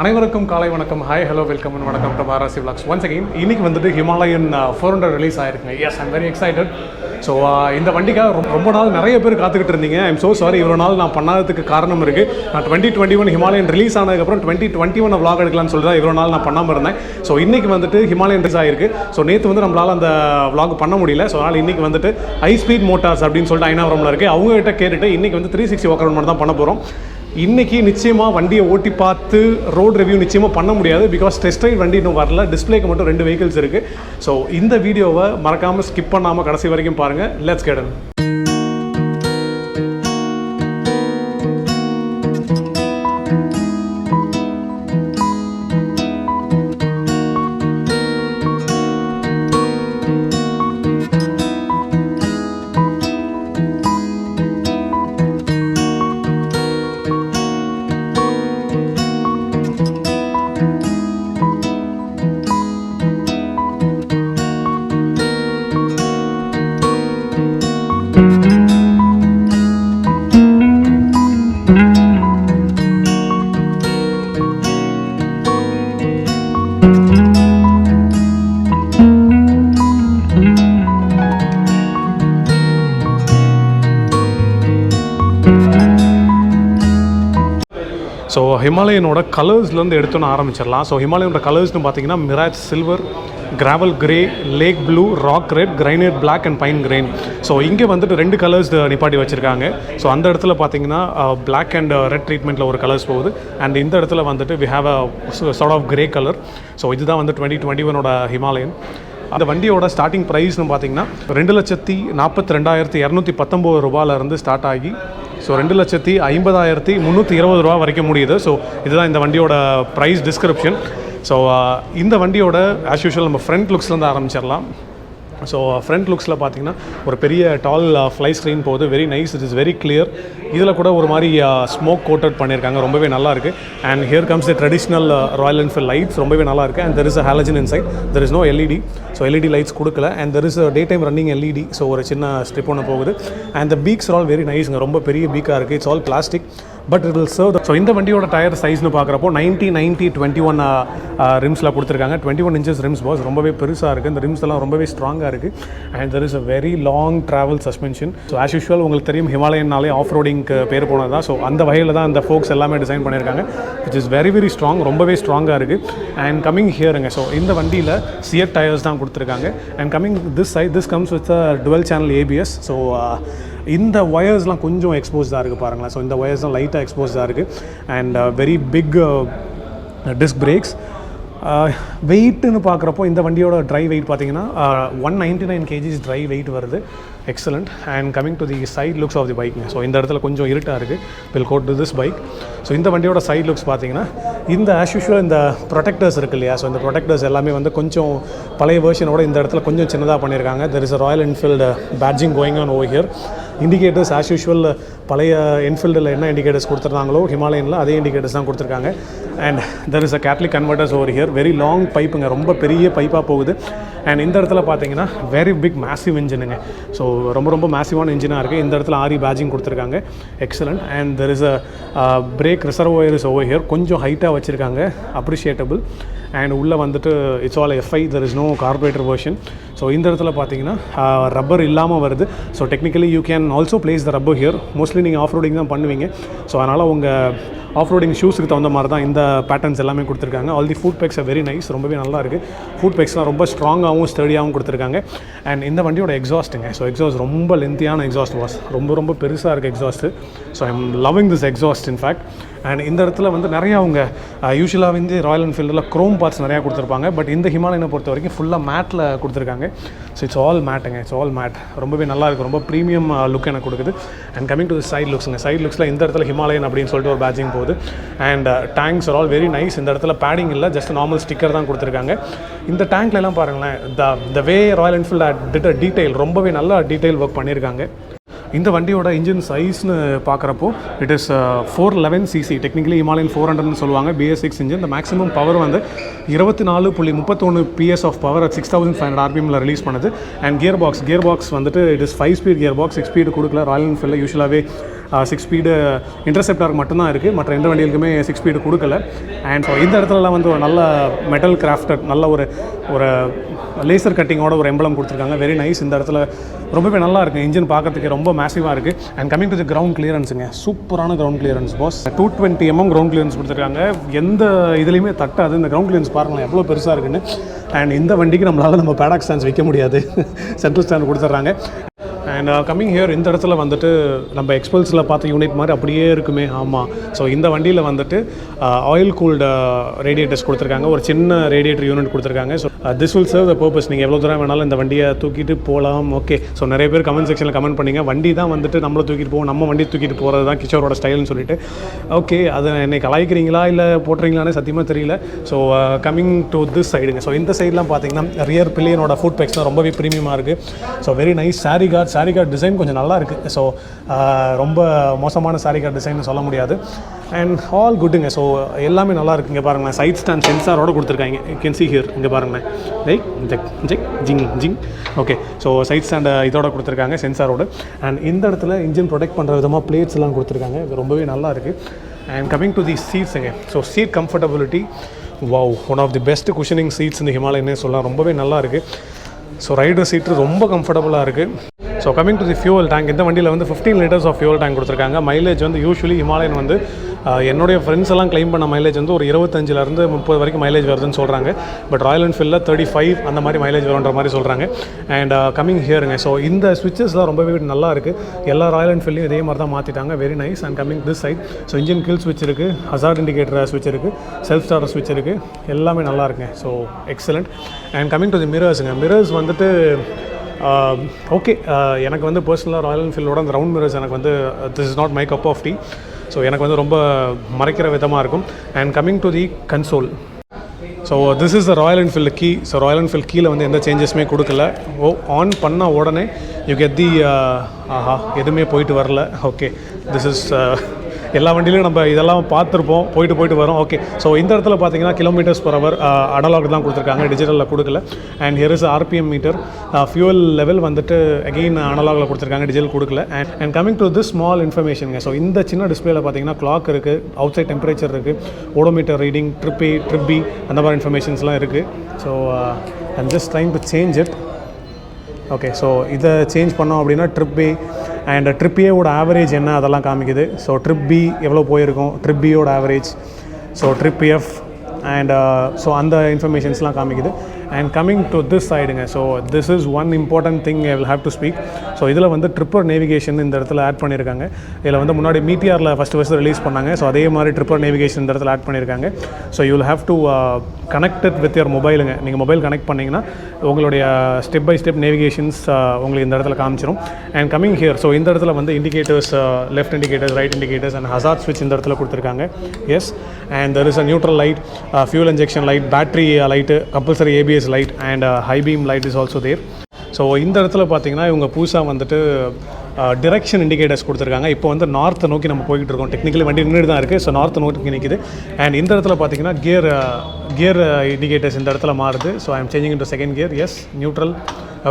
அனைவருக்கும் காலை வணக்கம். ஹாய் ஹலோ வெல்கம் அண்ட் வணக்கம் to Paarasi vlogs. Once again இன்னைக்கு வந்துட்டு ஹிமாலயன் 400 ரிலீஸ் ஆயிருக்குங்க. Yes, I'm very excited. So இந்த வண்டிக்காக ரொம்ப நாள் நிறைய பேர் காத்துக்கிட்டு இருந்தீங்க. ஐம் ஸோ சாரி, இவ்வளோ நாள் நான் பண்ணாததுக்கு காரணம் இருக்குது. நான் 2021 ஹிமாலயன் ரிலீஸ் ஆனதுக்கப்புறம் 2021 vlog எடுக்கலாம்னு சொல்லி தான் இவ்வளோ நாள் நான் பண்ணாமல் இருந்தேன். ஸோ இன்றைக்கி வந்துட்டு ஹிமாலயன் ரிலீஸ் ஆயிருக்கு. ஸோ நேற்று வந்து நம்மளால் அந்த vlog பண்ண முடியல. ஸோ அதனால் இன்றைக்கி வந்துட்டு ஹை ஸ்பீட் மோட்டார்ஸ் அப்படின்னு சொல்லிட்டு ஐநாவரமில் இருக்குது. அவங்ககிட்ட கேட்டுட்டு இன்றைக்கி வந்து 360 வாக் அரவுண்ட் மட்டும் தான் பண்ண போகிறோம். இன்றைக்கி நிச்சயமாக வண்டியை ஓட்டி பார்த்து ரோட் ரிவ்யூ நிச்சயமாக பண்ண முடியாது. பிகாஸ் டெஸ்ட் ரைட் வண்டி இன்னும் வரல. டிஸ்பிளேக்கு மட்டும் 2 vehicles இருக்குது. ஸோ இந்த வீடியோவை மறக்காமல் ஸ்கிப் பண்ணாமல் கடைசி வரைக்கும் பாருங்கள். Let's get in. ஸோ ஹிமாலயனோட கலர்ஸ்லேருந்து எடுத்துன்னு ஆரம்பிச்சிடலாம். ஸோ ஹிமாலயனோட கலர்ஸ்னு பார்த்தீங்கன்னா mirage silver, gravel grey, lake blue, rock red, granite black and pine green. So இங்கே வந்துட்டு 2 கலர்ஸ் நிப்பாட்டி வச்சுருக்காங்க. ஸோ அந்த இடத்துல பார்த்தீங்கன்னா பிளாக் அண்ட் ரெட் ட்ரீட்மெண்ட்டில் ஒரு கலர்ஸ் போகுது. அண்ட் இந்த இடத்துல வந்துட்டு we have a sort of grey colour. So இதுதான் வந்து 2021 ஹிமாலயன். அந்த வண்டியோட ஸ்டார்டிங் ப்ரைஸ்னு பார்த்தீங்கன்னா 2,42,219 ரூபாயிலேருந்து ஸ்டார்ட் ஆகி ஸோ 2,50,320 ரூபா வரைக்கும் முடியுது. ஸோ இதுதான் இந்த வண்டியோட ப்ரைஸ் டிஸ்கிரிப்ஷன். ஸோ இந்த வண்டியோட ஆஸ் யூஷுவல் நம்ம ஃப்ரண்ட் லுக்ஸ்லேருந்து ஆரம்பிச்சிடலாம். ஸோ ஃப்ரண்ட் லுக்ஸில் பார்த்தீங்கன்னா ஒரு பெரிய டால் ஃப்ளை ஸ்க்ரீன் போகுது. Very nice, it is very clear. இதில் கூட ஒரு மாதிரி ஸ்மோக் கோட்டட் பண்ணியிருக்காங்க, ரொம்பவே நல்லாயிருக்கு. And here comes the traditional Royal Enfield lights, ரொம்பவே நல்லாயிருக்கு. And there is a halogen inside, there is no LED. So LED lights கொடுக்கல. And there is day time running LED. So ஒரு சின்ன strip ஒன்று போகுது. And the peaks all very நைஸ்ங்க, ரொம்ப பெரிய பீக்காக இருக்குது. It's all plastic but it will serve. So இந்த வண்டியோட டயர் சைஸ்னு பார்க்குறப்போ 90-90-21 ரிம்ஸில் கொடுத்துருக்காங்க. 21 inches ரிம்ஸ் பாஸ், ரொம்பவே பெருசாக இருக்குது. இந்த ரிம்ஸ் எல்லாம் ரொம்பவே ஸ்ட்ராங்காக இருக்குது. And there is a very long travel suspension. So as usual உங்களுக்கு தெரியும் ஹிமாலயன்னாலே ஆஃப் ரோடிங்க்கு பேர் போனது தான். ஸோ அந்த வகையில் தான் அந்த ஃபோக்ஸ் எல்லாமே டிசைன் பண்ணியிருக்காங்க. Which is very very strong, ரொம்பவே ஸ்ட்ராங்காக இருக்குது. அண்ட் கமிங் ஹியருங்க, ஸோ இந்த வண்டியில் சியட் டயர்ஸ் தான் கொடுத்துருக்காங்க. And coming this side, this comes with dual channel ABS. So இந்த ஒயர்ஸ்லாம் கொஞ்சம் எக்ஸ்போஸ்டாக இருக்குது பாருங்களேன். ஸோ இந்த ஒயர்ஸ்லாம் லைட்டாக எக்ஸ்போஸ்டாக இருக்குது. And very big disc brakes. வெயிட்டுன்னு பார்க்குறப்போ இந்த வண்டியோட ட்ரை வெயிட் பார்த்தீங்கன்னா 199 kgs ட்ரை வெயிட் வருது. Excellent. And coming to the side looks of the பைக்குங்க. ஸோ இந்த இடத்துல கொஞ்சம் இருட்டாக இருக்குது. Will got to this bike. So இந்த வண்டியோட சைட் லுக்ஸ் பார்த்தீங்கன்னா இந்த ஆஸ் யூஷுவல் இந்த ப்ரொடெக்டர்ஸ் இருக்குது இல்லையா. ஸோ இந்த ப்ரொடெக்டர்ஸ் எல்லாமே வந்து கொஞ்சம் பழைய வேர்ஷனோட இந்த இடத்துல கொஞ்சம் சின்னதாக பண்ணியிருக்காங்க. There is a Royal Enfield badging going on over here. Indicators as usual பழைய என்ஃபீல்டில் என்ன இண்டிகேட்டர்ஸ் கொடுத்துருந்தாங்களோ ஹிமாலயனில் அதே இண்டிகேட்டர்ஸ் தான் கொடுத்துருக்காங்க. And there is a catalytic converters over here. Very long பைப்புங்க, ரொம்ப பெரிய பைப்பாக போகுது. அண்ட் இந்த இடத்துல பார்த்தீங்கன்னா வெரி பிக் மேசிவ் இன்ஜினுங்க. ஸோ ரொம்ப மேசிவான இன்ஜினாக இருக்குது. இந்த இடத்துல ஆரி பேட்ஜிங் கொடுத்துருக்காங்க. Excellent. And there is a brake reservoirs over here. கொஞ்சம் ஹைட்டாக வச்சுருக்காங்க, அப்ரிஷியேட்டபிள். அண்ட் உள்ளே வந்துட்டு it's all FI, there is no carburettor version. So இந்த இடத்துல பார்த்தீங்கன்னா ரப்பர் இல்லாமல் வருது. So technically you can also place the rubber here. Mostly நீங்கள் ஆஃப் ரோடிங் தான் பண்ணுவீங்க. ஸோ அதனால் உங்கள் ஆஃப் ரோடிங் ஷூஸுக்கு தகுந்த மாதிரி தான் இந்த பேட்டர்ன்ஸ் எல்லாமே கொடுத்துருக்காங்க. All the food packs very nice, ரொம்பவே நல்லா இருக்குது. ஃபுட் பேக்ஸ்லாம் ரொம்ப ஸ்ட்ராங்காகவும் ஸ்டடியாகவும் கொடுத்துருக்காங்க. அண்ட் இந்த வண்டியோட எக்ஸாஸ்ட்டுங்க. ஸோ எக்ஸாஸ்ட் ரொம்ப லென்த்தியான எக்ஸாஸ்ட் வாஸ், ரொம்ப பெருசாக இருக்குது exhaust. So I M loving this exhaust in fact. And இந்த இடத்துல வந்து நிறையா அவங்க யூஸ்வலாக வந்து ராயல் என்ஃபீல்டில் க்ரோம் பார்ட்ஸ் நிறையா கொடுத்துருப்பாங்க. பட் இந்த ஹிமாலயனை பொறுத்த வரைக்கும் ஃபுல்லாக மேட்டில் கொடுத்துருக்காங்க. ஸோ இட்ஸ் ஆல் மேட்டுங்க, இட்ஸ் ஆல் மேட். ரொம்பவே நல்லா இருக்குது, ரொம்ப ப்ரீமியம் லுக் எனக்கு கொடுக்குது. அண்ட் கமிங் டு சைட் லுக்ஸுங்க. சைட் லுக்ஸில் இந்த இடத்துல ஹிமாலயன் அப்படின்னு சொல்லிட்டு ஒரு பேட்ஜிங் போகுது. And tanks are all very nice. இந்த இடத்துல பேடிங் இல்லை, ஜஸ்ட் நார்மல் ஸ்டிக்கர் தான் கொடுத்துருக்காங்க. இந்த டேங்க்லாம் பாருங்களேன், the way Royal Enfield did a detail, ரொம்பவே நல்லா டீட்டெயில் ஒர்க் பண்ணியிருக்காங்க. இந்த வண்டியோட இன்ஜின் சைஸ்னு பார்க்குறப்போ it is 411 cc. Technically Himalayan 400ன்னு சொல்லுவாங்க. BS6 engine. இந்த மேக்ஸிமம் பவர் வந்து 24.31 PS ஆஃப் பவர் at 6500 RPMல ரிலீஸ் பண்ணுது. அண்ட் கியர் பாக்ஸ் வந்துட்டு it is 5 speed gear box, 6 speed கொடுக்கல. ராயல் என்ஃபீல்டில் யூஸ்வலாகவே 6 ஸ்பீடு இன்டர்செப்டாருக்கு மட்டும்தான் இருக்குது, மற்ற எந்த வண்டிகளுக்குமே 6 ஸ்பீடு கொடுக்கல. அண்ட் ஸோ இந்த இடத்துலலாம் வந்து ஒரு நல்ல மெட்டல் கிராஃப்டட் நல்ல ஒரு லேசர் கட்டிங்கோட ஒரு எம்பளம் கொடுத்துருக்காங்க. Very nice. இந்த இடத்துல ரொம்பவே நல்லா இருக்குது. இன்ஜின் பார்க்கறதுக்கு ரொம்ப மேசிவாக இருக்குது. And coming to the ground கிளியரன்ஸுங்க, சூப்பரான ground clearance boss. 220 mm ground clearance கொடுத்துருக்காங்க. எந்த இதுலேயுமே தட்டாது. இந்த கிரவுண்ட் கிளியரன்ஸ் பாருங்களேன் எவ்வளோ பெருசாக இருக்குன்னு. அண்ட் இந்த வண்டிக்கு நம்ம பேடாக் ஸ்டாண்ட்ஸ் வைக்க முடியாது, சென்ட்ரல் ஸ்டாண்ட் கொடுத்துட்றாங்க. அண்ட் கம்மிங் ஹியர் இந்த இடத்துல வந்துட்டு நம்ம எக்ஸ்பல்ஸில் பார்த்த யூனிட் மாதிரி அப்படியே இருக்குமே. ஆமாம். ஸோ இந்த வண்டியில் வந்துட்டு ஆயில் கூல்டு ரேடியேட்டர்ஸ் கொடுத்துருக்காங்க. ஒரு சின்ன ரேடியேட்டர் யூனிட் கொடுத்துருக்காங்க. So this will serve the purpose. நீங்கள் எவ்வளோ தூரம் வேணாலும் இந்த வண்டியை தூக்கிட்டு போகலாம். ஓகே. ஸோ நிறைய பேர் கமெண்ட் செக்ஷனில் கமெண்ட் பண்ணிங்க, வண்டி தான் வந்துட்டு நம்மளை தூக்கிட்டு போவோம், நம்ம வண்டி தூக்கிட்டு போகிறது தான் கிஷோரோட ஸ்டைல்னு சொல்லிட்டு. ஓகே, அதை என்னை கலாய்க்கிறீங்களா இல்லை போட்டுறீங்களான்னு சத்தியமாக தெரியல. ஸோ கம்மிங் டு திஸ் சைடுங்க. ஸோ இந்த சைட்லாம் பார்த்தீங்கன்னா ரியர் பில்லியனோட ஃபுட் பேக்ஸ்லாம் ரொம்பவே ப்ரீமியமாக இருக்குது. So very nice. Sorry card design கொஞ்சம் நல்லா இருக்குது. ஸோ ரொம்ப மோசமான சாரி கார்டு டிசைன் சொல்ல முடியாது. And all குட்டுங்க. ஸோ எல்லாமே நல்லா இருக்குங்க. பாருங்களேன், சைட் ஸ்டாண்ட் சென்சாரோட கொடுத்துருக்காங்க. You can see here. இங்கே பாருங்களேன், லைக் ஜிங். ஓகே. ஸோ சைட் ஸ்டாண்ட் இதோட கொடுத்துருக்காங்க சென்சாரோடு. அண்ட் இந்த இடத்துல இன்ஜின் ப்ரொடெக்ட் பண்ணுற விதமாக பிளேட்ஸ் எல்லாம் கொடுத்துருக்காங்க. இது ரொம்பவே நல்லா இருக்குது. அண்ட் கமிங் டு தி சீட்ஸுங்க. So seat comfortability, wow, one of the best cushioning seats இந்த ஹிமாலயனே சொல்லலாம். ரொம்பவே நல்லா இருக்குது. ஸோ ரைடர் சீட்டு ரொம்ப கம்ஃபர்டபுளாக இருக்குது. So coming to the fuel tank, இந்த வண்டியில் வந்து 15 liters ஆஃப் ஃபியூவல் டேங்க் கொடுத்துருக்காங்க. மைலேஜ் வந்து யூஸ்வலி ஹிமாலயன் வந்து என்னுடைய ஃப்ரெண்ட்ஸ் எல்லாம் கிளைம் பண்ண மைலேஜ் வந்து ஒரு 25லேருந்து 30 வரைக்கும் மைலேஜ் வருதுன்னு சொல்கிறாங்க. பட் ராயல் என்ஃபீல்டில் 35 அந்த மாதிரி மைலேஜ் வருன்ற மாதிரி சொல்கிறாங்க. அண்ட் கமிங் ஹியருங்க. ஸோ இந்த ஸ்விட்சஸ்லாம் ரொம்பவே நல்லா இருக்குது. எல்லா ராயல் என்ஃபீல்டையும் இதே மாதிரி தான் மாற்றிட்டாங்க. Very nice. And coming this side, so engine kill ஸ்விட்ச் இருக்குது, ஹசார்ட் இண்டிகேட்டர் ஸ்விட்ச் இருக்குது, செல்ஃப் ஸ்டார்டர் ஸ்விட்ச் இருக்குது. எல்லாமே நல்லா இருக்குங்க. So excellent. And coming to the மிரர்ஸுங்க. மிரர்ஸ் வந்துட்டு ஓகே, எனக்கு வந்து பர்சனலாக ராயல் என்ஃபீல்டோட அந்த ரவுண்ட் மிரர்ஸ் எனக்கு வந்து this is not my cup of tea. So எனக்கு வந்து ரொம்ப மறைக்கிற விதமாக இருக்கும். And coming to the console, so this is the Royal Enfield key. So Royal Enfield கீழே வந்து எந்த சேஞ்சஸுமே கொடுக்கல. ஆன் பண்ண உடனே யூ கெட் தி ஆஹா, எதுவுமே போயிட்டு வரல. ஓகே, திஸ் இஸ் எல்லா வண்டியிலையும் நம்ம இதெல்லாம் பார்த்துருப்போம், போயிட்டு வரோம். ஓகே. ஸோ இந்த இடத்துல பார்த்தீங்கன்னா கிலோமீட்டர்ஸ் பர் ஹவர் அனலாக் தான் கொடுத்துருக்காங்க, டிஜிட்டலில் கொடுக்கல. And here is RPM meter. Fuel level வந்துட்டு அகெயின் அனலாகில் கொடுத்துருக்காங்க, டிஜிட்டல் கொடுக்கல. And coming to this small இன்ஃபர்மேஷனுங்க. ஸோ இந்த சின்ன டிஸ்பிளேல பார்த்தீங்கன்னா கிளாக் இருக்குது, அவுட் சைட் டெம்பரேச்சர் இருக்குது, ஓடோமீட்டர் ரீடிங், ட்ரிப் பி அந்த மாதிரி இன்ஃபர்மேஷன்ஸ்லாம் இருக்குது. So I'm just trying to change it. Okay. So இதை சேஞ்ச் பண்ணோம் அப்படின்னா ட்ரிப் பி அண்ட் ட்ரிப் ஏவோட ஆவரேஜ் என்ன அதெல்லாம் காமிக்குது. ஸோ ட்ரிப் பி எவ்வளோ போயிருக்கும், ட்ரிப் பியோட average, so trip F and so அந்த இன்ஃபர்மேஷன்ஸ்லாம் காமிக்குது. அண்ட் கமிங் டு திஸ் சைடுங்க. So this is one important thing I will have to speak. So இதில் வந்து ட்ரிப்பர் நேவிகேஷன் இந்த இடத்துல ஆட் பண்ணியிருக்காங்க. இதில் வந்து முன்னாடி மீட்டிஆரில் ஃபஸ்ட்டு ரிலீஸ் பண்ணாங்க. ஸோ அதே மாதிரி ட்ரிப்பர் நேவிகேஷன் இந்த இடத்துல ஆட் பண்ணியிருக்காங்க. So you will have to connect it with your மொபைலுங்க. நீங்கள் மொபைல் கனெக்ட் பண்ணிங்கன்னா உங்களுடைய ஸ்டெப் பை ஸ்டெப் நேவிகேஷன்ஸ் உங்களுக்கு இந்த இடத்துல காமிச்சிடும். அண்ட் கமிங் ஹியர், ஸோ இந்த இடத்துல வந்து indicators, left indicators, right indicators and hazard ஸ்விட்ச் இந்த இடத்துல கொடுத்துருக்காங்க. Yes. And there is a neutral light, fuel injection light, battery light, compulsory ABS light and high beam light is also there. So இந்த இடத்துல பார்த்தீங்கன்னா இவங்க புதுசாக வந்துட்டு டிரெக்ஷன் இண்டிகேட்டர்ஸ் கொடுத்துருக்காங்க. இப்போ வந்து நார்த்தை நோக்கி நம்ம போய்கிட்டு இருக்கோம். டெக்னிக்கலி வண்டி நின்றுட்டு தான் இருக்குது. ஸோ நார்த்தை நோக்கி நிற்கிது. அண்ட் இந்த இடத்துல பார்த்தீங்கன்னா கியர் இண்டிகேட்டர்ஸ் இந்த இடத்துல மாறுது. So I am changing into second gear. Yes, neutral.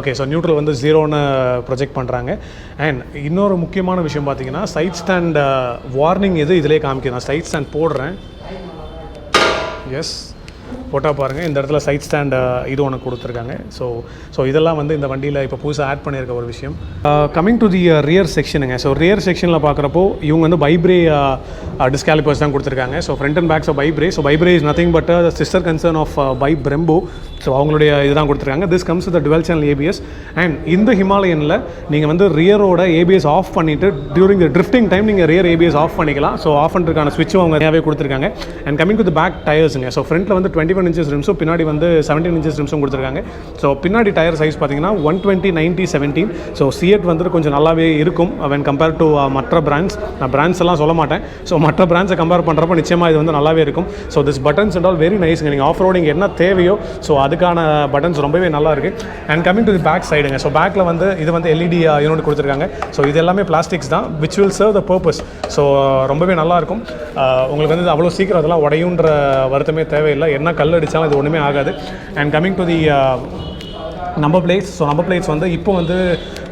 Okay. So neutral வந்து 0ன்னு ப்ரொஜெக்ட் பண்ணுறாங்க. அண்ட் இன்னொரு முக்கியமான விஷயம் பார்த்தீங்கன்னா சைட் ஸ்டாண்ட் வார்னிங் எது இதிலே காமிக்குது. நான் சைட் ஸ்டாண்ட் போடுறேன். எஸ், போட்டால் பாருங்கள் இந்த இடத்துல சைட் ஸ்டாண்ட் இது ஒன்று கொடுத்துருக்காங்க. ஸோ இதெல்லாம் வந்து இந்த வண்டியில் இப்போ புதுசாக ஆட் பண்ணியிருக்க ஒரு விஷயம். கமிங் டு தி ரியர் செக்ஷனுங்க. ஸோ ரியர் செக்ஷனில் பார்க்குறப்போ இவங்க வந்து பைப்ரே டிஸ்காலிபர்ஸ் தான் கொடுத்துருக்காங்க. So front and backs Bybre. So Bybre is nothing but sister concern of பைப் பிரம்போ. ஸோ அவங்களுடைய இதுதான் கொடுத்துருக்காங்க. This comes with dual channel ABS. And இந்த ஹிமாலயனில் நீங்கள் வந்து ரியரோட ABS ஆஃப் பண்ணிவிட்டு டியூரிங் த ட்ரிஃப்டிங் டைம் நீங்கள் ரியர் ABS ஆஃப் பண்ணிக்கலாம். ஸோ ஆஃப் பண்ணுறதுக்கான ஸ்விட்சும் அவங்க நிறையாவே கொடுத்துருக்காங்க. And coming to the back டயர்ஸுங்க. ஸோ ஃப்ரண்ட்டில் வந்து 21 inches ரிம்ஸும் பின்னாடி வந்து 17 inches ரிம்ஸும் கொடுத்துருக்காங்க. ஸோ பின்னாடி டயர் சைஸ் பார்த்தீங்கன்னா 120, 90, 17. ஸோ சிஎட் வந்துட்டு கொஞ்சம் நல்லாவே இருக்கும் வென் கம்பேர் டு மற்ற பிராண்ட்ஸ். நான் பிராண்ட்ஸ் எல்லாம் சொல்ல மாட்டேன். ஸோ மற்ற பிராண்ட்ஸை கம்பேர் பண்ணுறப்போ நிச்சயமாக இது வந்து நல்லாவே இருக்கும். So this buttons and all very நைஸ்ங்க. நீங்கள் ஆஃப் ரோடிங் என்ன தேவையோ ஸோ அதுக்கான பட்டன்ஸ் ரொம்பவே நல்லா இருக்குது. And coming to the back சைடுங்க. ஸோ பேக்கில் வந்து இது வந்து LED யூனிட் கொடுத்துருக்காங்க. ஸோ இது எல்லாமே பிளாஸ்டிக்ஸ் தான், which will serve the purpose. So ரொம்பவே நல்லாயிருக்கும். உங்களுக்கு வந்து அவ்வளோ சீக்கிரம் அதெல்லாம் உடையுன்ற வருத்தமே தேவையில்லை. என்ன கல் அடித்தாலும் இது ஒன்றுமே ஆகாது. And coming to the number plates வந்து இப்போ வந்து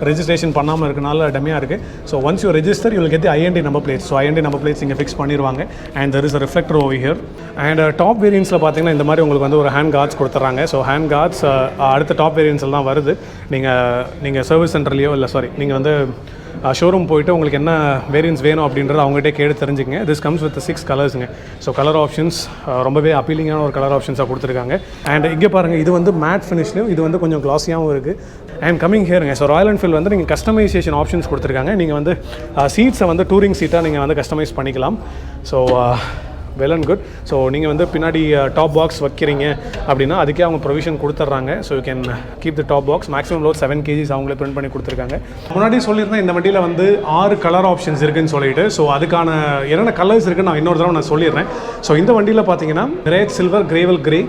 ரெஜிஸ்ட்ரேஷன் பண்ணாமல் இருக்கனால டம்மியாக இருக்குது. So once you register you will get the IND number plates. So IND number plates இங்கே ஃபிக்ஸ் பண்ணிடுவாங்க. And there is a reflector over here. And top வேரியன்ஸில் பார்த்தீங்கன்னா இந்த மாதிரி உங்களுக்கு வந்து ஒரு ஹேண்ட் கார்ட்ஸ் கொடுத்துட்றாங்க. ஸோ ஹேண்ட் கார்ட்ஸ் அடுத்த டாப் வேரியன்ஸில் தான் வருது. நீங்கள் சர்வீஸ் சென்டர்லையோ இல்லை நீங்கள் வந்து ஷோரூம் போயிட்டு உங்களுக்கு என்ன வேரியன்ஸ் வேணும் அப்படின்றத அவங்ககிட்ட கேட்டு தெரிஞ்சுக்கங்க. திஸ் கம்ஸ் வித் 6 கலர்ஸுங்க. ஸோ கலர் ஆப்ஷன்ஸ் ரொம்பவே அப்பீலிங்கான ஒரு கலர் ஆப்ஷன்ஸாக கொடுத்துருக்காங்க. அண்ட் இங்கே பாருங்கள், இது வந்து மேட் ஃபினிஷ்லையும் இது வந்து கொஞ்சம் கிளாஸியாகவும் இருக்குது. அண்ட் கமிங் ஹியருங்க, ஸோ ராயல் என்ஃபீல்டு வந்து நீங்கள் கஸ்டமைசேஷன் ஆப்ஷன்ஸ் கொடுத்துருக்காங்க. நீங்கள் வந்து சீட்ஸை வந்து டூரிங் சீட்டாக நீங்கள் வந்து கஸ்டமைஸ் பண்ணிக்கலாம். So well and good. So நீங்கள் வந்து பின்னாடி டாப் பாக்ஸ் வைக்கிறீங்க அப்படின்னா அதுக்கே அவங்க ப்ரொவிஷன் கொடுத்துட்றாங்க. So you can keep the top box. Maximum load 7 kg அவங்களே பிரிண்ட் பண்ணி கொடுத்துருக்காங்க. முன்னாடி சொல்லியிருந்தேன் இந்த வண்டியில் வந்து 6 கலர் ஆப்ஷன்ஸ் இருக்குதுன்னு சொல்லிட்டு. ஸோ அதுக்கான என்னென்ன கலர்ஸ் இருக்குன்னு நான் இன்னொரு தடவை நான் சொல்லிடுறேன். ஸோ இந்த வண்டியில் பார்த்தீங்கன்னா red, silver, gravel grey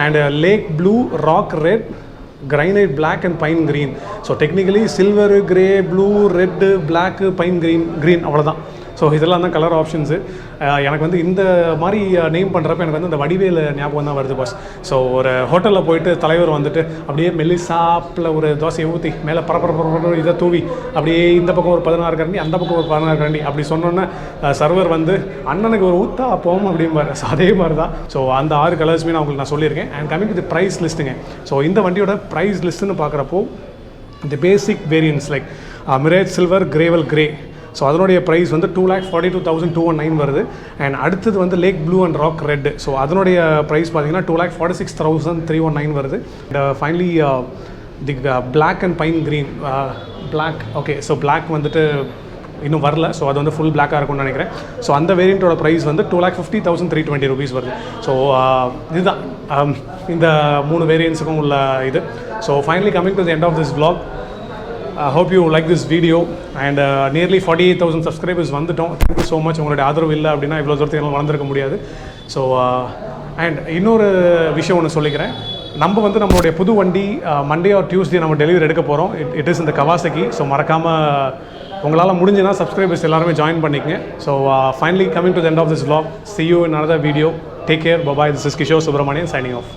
and lake blue, rock red, granite black and pine green. So technically silver, grey, blue, red, black, pine green அவ்வளோதான். ஸோ இதெல்லாம் தான் கலர் ஆப்ஷன்ஸு. எனக்கு வந்து இந்த மாதிரி நேம் பண்ணுறப்ப எனக்கு வந்து இந்த வடிவேல் ஞாபகம் தான் வருது பாஸ். ஸோ ஒரு ஹோட்டலில் போயிட்டு தலைவர் வந்துட்டு அப்படியே மெல்லிசாப்பில் ஒரு தோசையை ஊற்றி மேலே பரபரப்பு இதை தூவி அப்படியே இந்த பக்கம் ஒரு 16 கரண்டி அந்த பக்கம் ஒரு 16 கரண்டி அப்படி சொன்னோன்னே சர்வர் வந்து அண்ணனுக்கு ஒரு ஊத்தா போவோம் அப்படிம்பாரு. ஸோ அதே மாதிரி தான். ஸோ அந்த 6 கலர்ஸுமே நான் உங்களுக்கு நான் சொல்லியிருக்கேன். And coming to the price லிஸ்ட்டுங்க. ஸோ இந்த வண்டியோட ப்ரைஸ் லிஸ்ட்டுன்னு பார்க்குறப்போ the basic variants like Mirage silver, gravel grey, so அதனுடைய ப்ரைஸ் வந்து 2,42,219 வருது. அண்ட் அடுத்தது வந்து lake blue and rock red. So அதனுடைய ப்ரைஸ் பார்த்தீங்கன்னா 2,46,319 வருது. And finally the black and pine green black. Okay, so black வந்துட்டு இன்னும் வரல. ஸோ அது வந்து ஃபுல் பிளாக்காக இருக்கும்னு நினைக்கிறேன். ஸோ அந்த வேரியண்ட்டோட ப்ரைஸ் வந்து 2,50,320 rupees வருது. ஸோ இதுதான் இந்த 3 வேரியன்ஸுக்கும் உள்ள இது. So finally coming to the end of this vlog. I hope you like this video and nearly 48,000 subscribers வந்துட்டோம். Thank you so much. உங்களுடைய ஆதரவு இல்லை அப்படின்னா இவ்வளோ தூரத்துக்கு என்னால் வளர்ந்துருக்க முடியாது. ஸோ அண்ட் இன்னொரு விஷயம் ஒன்று சொல்லிக்கிறேன். நம்ம வந்து நம்மளுடைய புது வண்டி மண்டே ஆர் டியூஸ்டே நம்ம டெலிவரி எடுக்க போகிறோம். இட் இஸ் இந்த கவாசகி. ஸோ மறக்காமல் உங்களால் முடிஞ்சுன்னா சப்ஸ்கிரைபர்ஸ் எல்லாருமே ஜாயின் பண்ணிக்கங்க. So finally coming to the end of this vlog. See you in another video. Take care. Bye bye. This is Kishore Subramanian signing off.